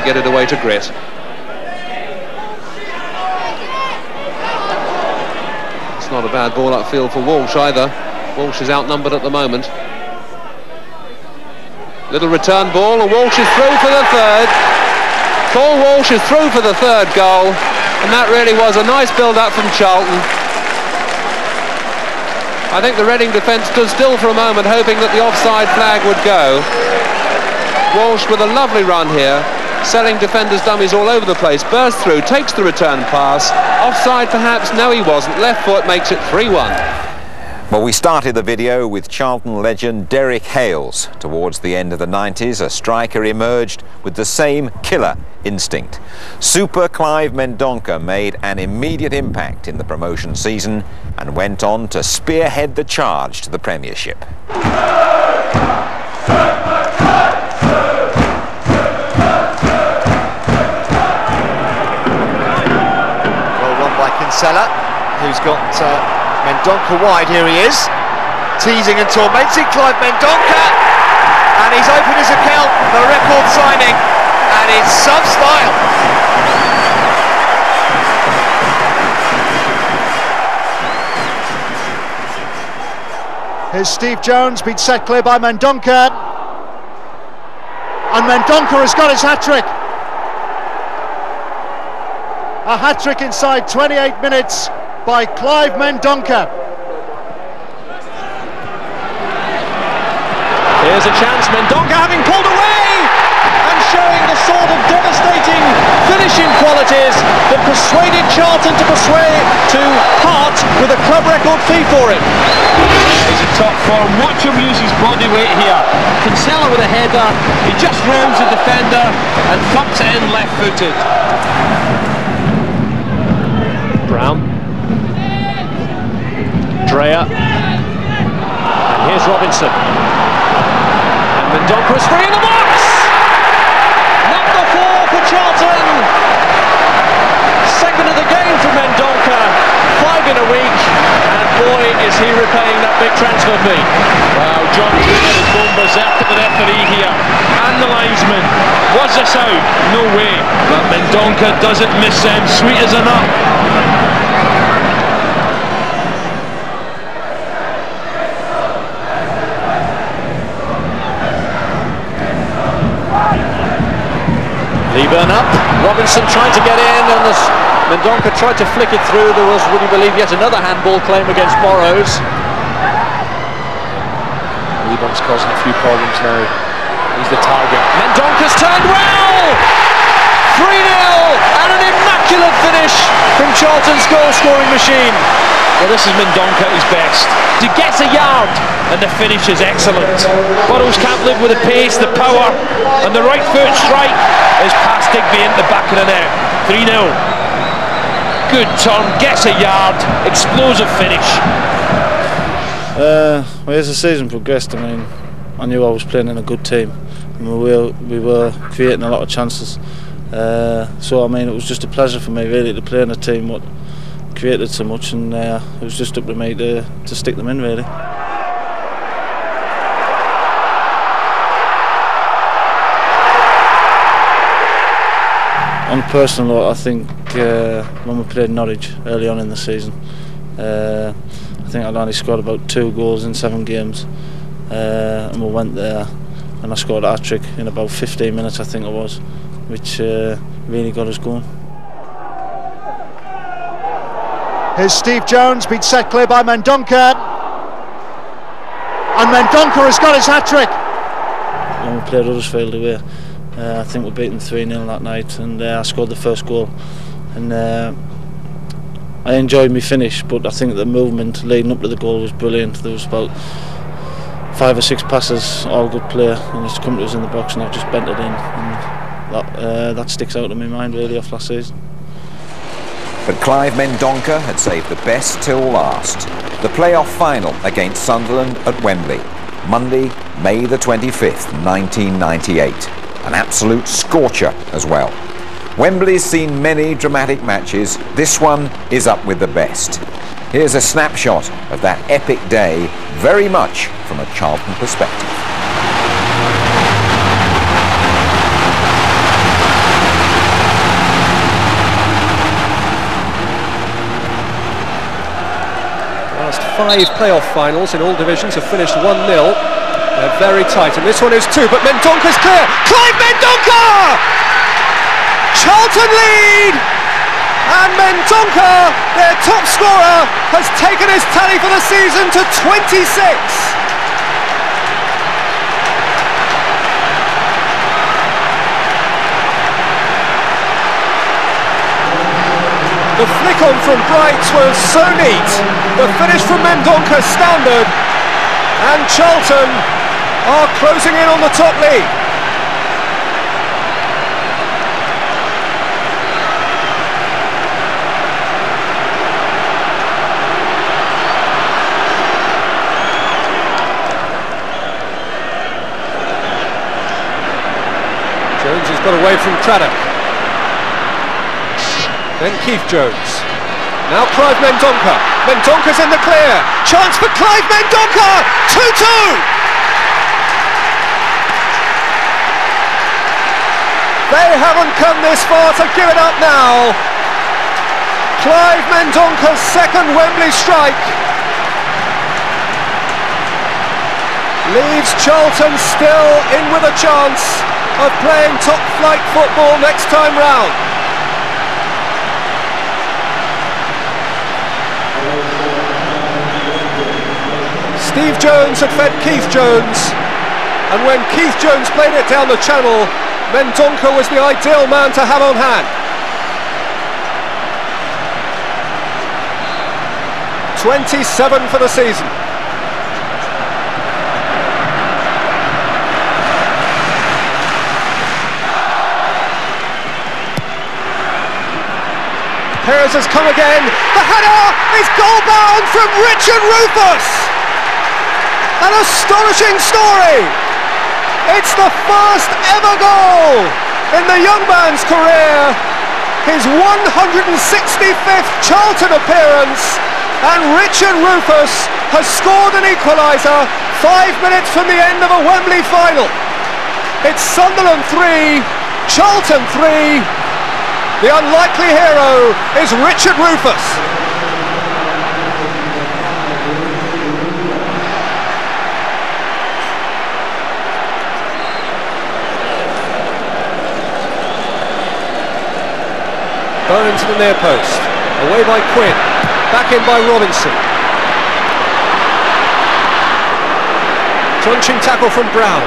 to get it away to Grit. It's not a bad ball upfield for Walsh either. Walsh is outnumbered at the moment. Little return ball, and Walsh is through for the third. Paul Walsh is through for the third goal, and that really was a nice build-up from Charlton. I think the Reading defence stood still for a moment, hoping that the offside flag would go. Walsh with a lovely run here, selling defenders' dummies all over the place, bursts through, takes the return pass. Offside perhaps? No, he wasn't. Left foot makes it 3-1. Well, we started the video with Charlton legend Derek Hales. Towards the end of the 90s, a striker emerged with the same killer instinct. Super Clive Mendonca made an immediate impact in the promotion season and went on to spearhead the charge to the Premiership. Well run by Kinsella, who's got Mendonca wide. Here he is, teasing and tormenting Clive Mendonca, and he's opened his account, the record signing, and it's some style. Here's Steve Jones, being set clear by Mendonca, and Mendonca has got his hat-trick. A hat-trick inside 28 minutes by Clive Mendonca. Here's a chance, Mendonca having pulled away and showing the sort of devastating finishing qualities that persuaded Charlton to part with a club record fee for him. He's in top form. Watch him use his body weight here. Kinsella with a header, he just rounds the defender and thumps it in left-footed. Brown, Dreyer, and here's Robinson, and Mendonca is free in the box! Number 4 for Charlton, second of the game for Mendonca, 5 in a week, and boy is he repaying that big transfer fee. Wow, John Truman is going berserk at the referee here, and the linesman. Was this out? No way, but Mendonca doesn't miss them, sweet as a nut. Leeburn up, Robinson trying to get in, and as Mendonca tried to flick it through, there was, would you believe, yet another handball claim against Burrows. Leeburn's causing a few problems now. He's the target. Mendonca's turned well! 3-0, and an immaculate finish from Charlton's goal-scoring machine. Well, this is Mendonca at his best. He gets a yard, and the finish is excellent. Burrows can't live with the pace, the power, and the right foot strike is past Digby into the back of the net. 3-0. Good turn, gets a yard, explosive finish. Well, as the season progressed, I mean, I knew I was playing in a good team, and we were creating a lot of chances. So I mean, it was just a pleasure for me really to play in a team what created so much, and it was just up to me to stick them in really. On a personal note, I think when we played Norwich early on in the season, I think I'd only scored about 2 goals in 7 games, and we went there and I scored a hat-trick in about 15 minutes, I think it was, which really got us going. Here's Steve Jones, being set clear by Mendonca, and Mendonca has got his hat-trick. When we played Huddersfield away, I think we beat them 3-0 that night, and I scored the first goal, and I enjoyed my finish, but I think the movement leading up to the goal was brilliant. There was about 5 or 6 passes, all good play, and it's come to us in the box, and I've just bent it in, and that sticks out in my mind really off last season. But Clive Mendonca had saved the best till last. The playoff final against Sunderland at Wembley, Monday, May the 25th, 1998. An absolute scorcher as well. Wembley's seen many dramatic matches. This one is up with the best. Here's a snapshot of that epic day, very much from a Charlton perspective. 5 playoff finals in all divisions have finished 1-0. They're very tight, and this one is too, but Mendonca's clear. Clive Mendonca! Charlton lead! And Mendonca, their top scorer, has taken his tally for the season to 26. The flick on from Bright was so neat. The finish from Mendonca standard, and Charlton are closing in on the top lead. Jones has got away from Craddock. Then Keith Jones. Now Clive Mendonca. Mendonca's in the clear. Chance for Clive Mendonca. 2-2. They haven't come this far to give it up now. Clive Mendonca's second Wembley strike leaves Charlton still in with a chance of playing top flight football next time round. Steve Jones had fed Keith Jones, and when Keith Jones played it down the channel, Mendonca was the ideal man to have on hand. 27 for the season. Perez has come again. The header is goal bound from Richard Rufus. An astonishing story. It's the first ever goal in the young man's career. His 165th Charlton appearance, and Richard Rufus has scored an equaliser 5 minutes from the end of a Wembley final. It's Sunderland 3, Charlton 3. The unlikely hero is Richard Rufus. Bowen to the near post, away by Quinn, back in by Robinson. Crunching tackle from Brown.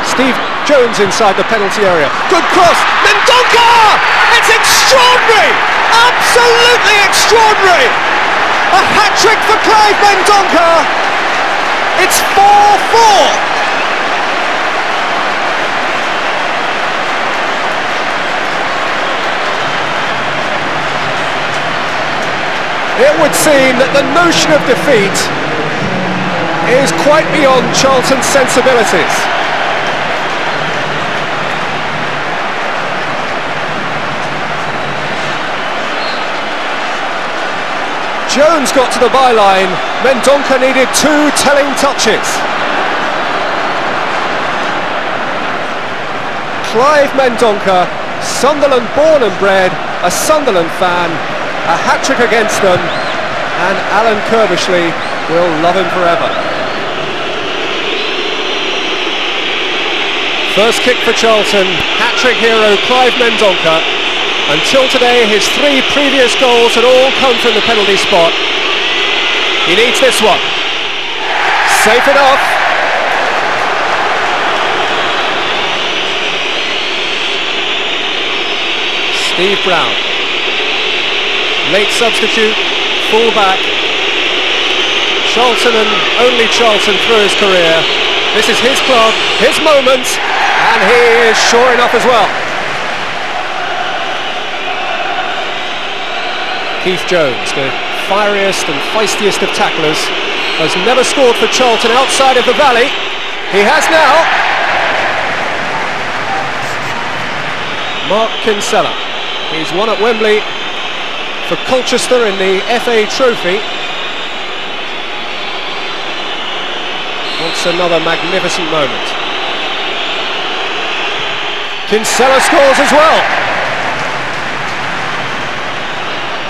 Steve Jones inside the penalty area. Good cross, Mendonca! It's extraordinary! Absolutely extraordinary! A hat-trick for Clive Mendonca! It's 4-4! It would seem that the notion of defeat is quite beyond Charlton's sensibilities. Jones got to the byline. Mendonca needed 2 telling touches. Clive Mendonca, Sunderland born and bred, a Sunderland fan, a hat-trick against them, and Alan Kirbishley will love him forever. First kick for Charlton, hat-trick hero Clive Mendonca. Until today, his 3 previous goals had all come from the penalty spot. He needs this one. Safe enough. Steve Brown. Late substitute, full back. Charlton and only Charlton through his career. This is his club, his moment, and he is sure enough as well. Keith Jones, the fieriest and feistiest of tacklers, has never scored for Charlton outside of the Valley. He has now. Mark Kinsella. He's won at Wembley for Colchester in the FA Trophy. Wants another magnificent moment. Kinsella scores as well.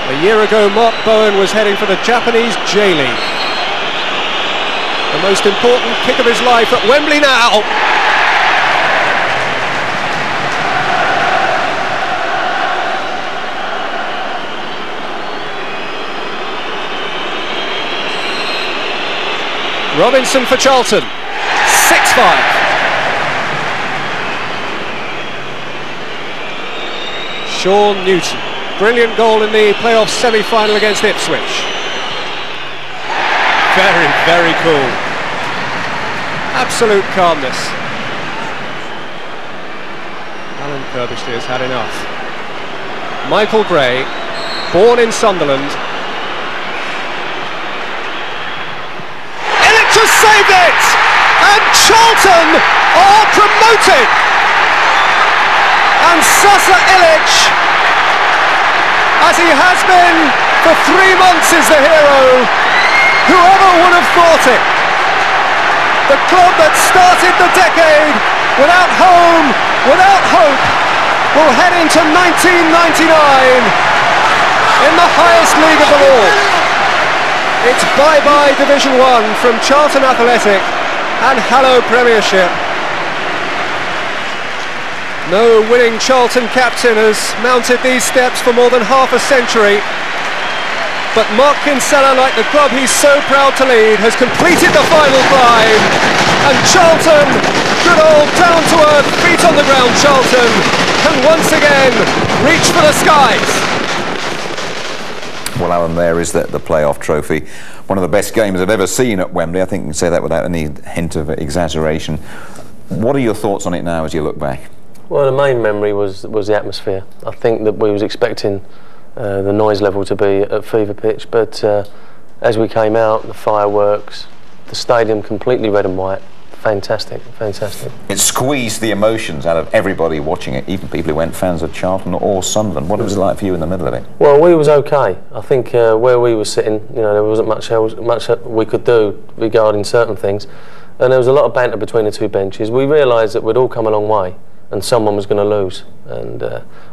A A year ago, Mark Bowen was heading for the Japanese J-League. The most important kick of his life at Wembley now. Robinson for Charlton. 6-5. Sean Newton. Brilliant goal in the playoff semi-final against Ipswich. Very, very cool. Absolute calmness. Alan Kirbishley has had enough. Michael Gray, born in Sunderland. Illich has saved it! And Charlton are promoted! And Sasa Illich, as he has been for 3 months, is the hero. Whoever would have thought it? The club that started the decade without home, without hope, will head into 1999 in the highest league of them all. It's bye-bye Division 1 from Charlton Athletic and hello Premiership. No winning Charlton captain has mounted these steps for more than half a century. But Mark Kinsella, like the club he's so proud to lead, has completed the final climb. And Charlton, good old down-to-earth, feet on the ground Charlton, can once again reach for the skies. Well, Alan, there is the playoff trophy. One of the best games I've ever seen at Wembley. I think you can say that without any hint of exaggeration. What are your thoughts on it now as you look back? Well, the main memory was the atmosphere. I think that we was expecting the noise level to be at fever pitch, but as we came out, the fireworks, the stadium completely red and white. Fantastic, fantastic. It squeezed the emotions out of everybody watching it, even people who weren't fans of Charlton or Sunderland. What was it like for you in the middle of it? Well, we was okay. I think where we were sitting, you know, there wasn't much that we could do regarding certain things, and there was a lot of banter between the two benches. We realised that we'd all come a long way, and someone was going to lose, and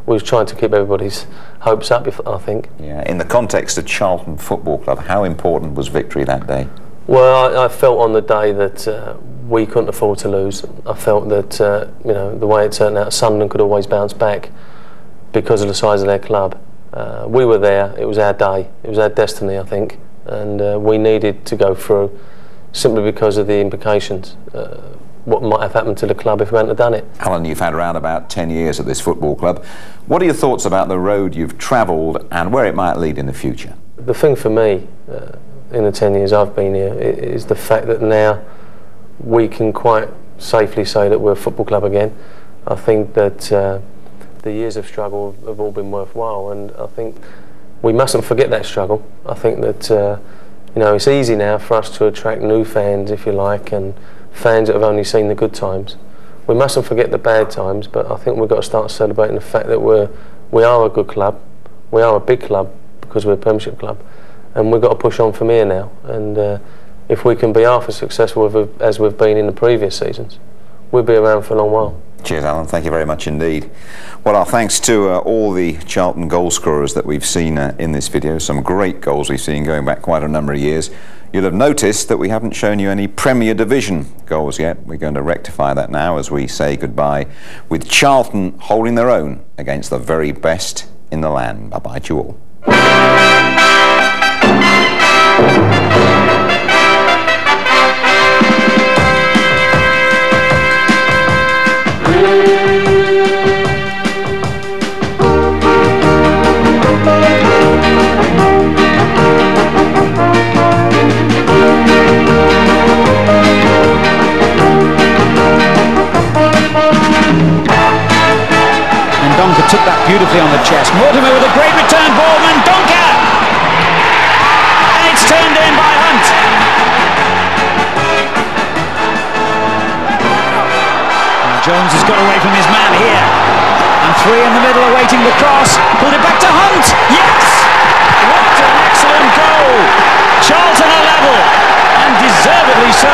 we was trying to keep everybody's hopes up, I think. Yeah. In the context of Charlton Football Club, how important was victory that day? Well, I felt on the day that we couldn't afford to lose. I felt that you know, the way it turned out, Sunderland could always bounce back because of the size of their club. We were there. It was our day. It was our destiny, I think, and we needed to go through simply because of the implications. What might have happened to the club if we hadn't have done it. Alan, you've had around about 10 years at this football club. What are your thoughts about the road you've travelled and where it might lead in the future? The thing for me, in the 10 years I've been here, is the fact that now we can quite safely say that we're a football club again. I think that the years of struggle have all been worthwhile, and I think we mustn't forget that struggle. I think that you know, it's easy now for us to attract new fans, if you like, and fans that have only seen the good times. We mustn't forget the bad times, but I think we've got to start celebrating the fact that we are a good club, we are a big club because we're a Premiership club, and we've got to push on from here now. And if we can be half as successful as we've been in the previous seasons, we'll be around for a long while. Cheers, Alan. Thank you very much indeed. Well, our thanks to all the Charlton goal scorers that we've seen in this video. Some great goals we've seen going back quite a number of years. You'll have noticed that we haven't shown you any Premier Division goals yet. We're going to rectify that now as we say goodbye, with Charlton holding their own against the very best in the land. Bye-bye to you all. Mendonca took that beautifully on the chest. Mortimer with a great return ball. Mendonca! And it's turned in by Hunt. And Jones has got away from his man here. And three in the middle awaiting the cross. Pulled it back to Hunt. Yes! What an excellent goal! Charlton are level, and deservedly so.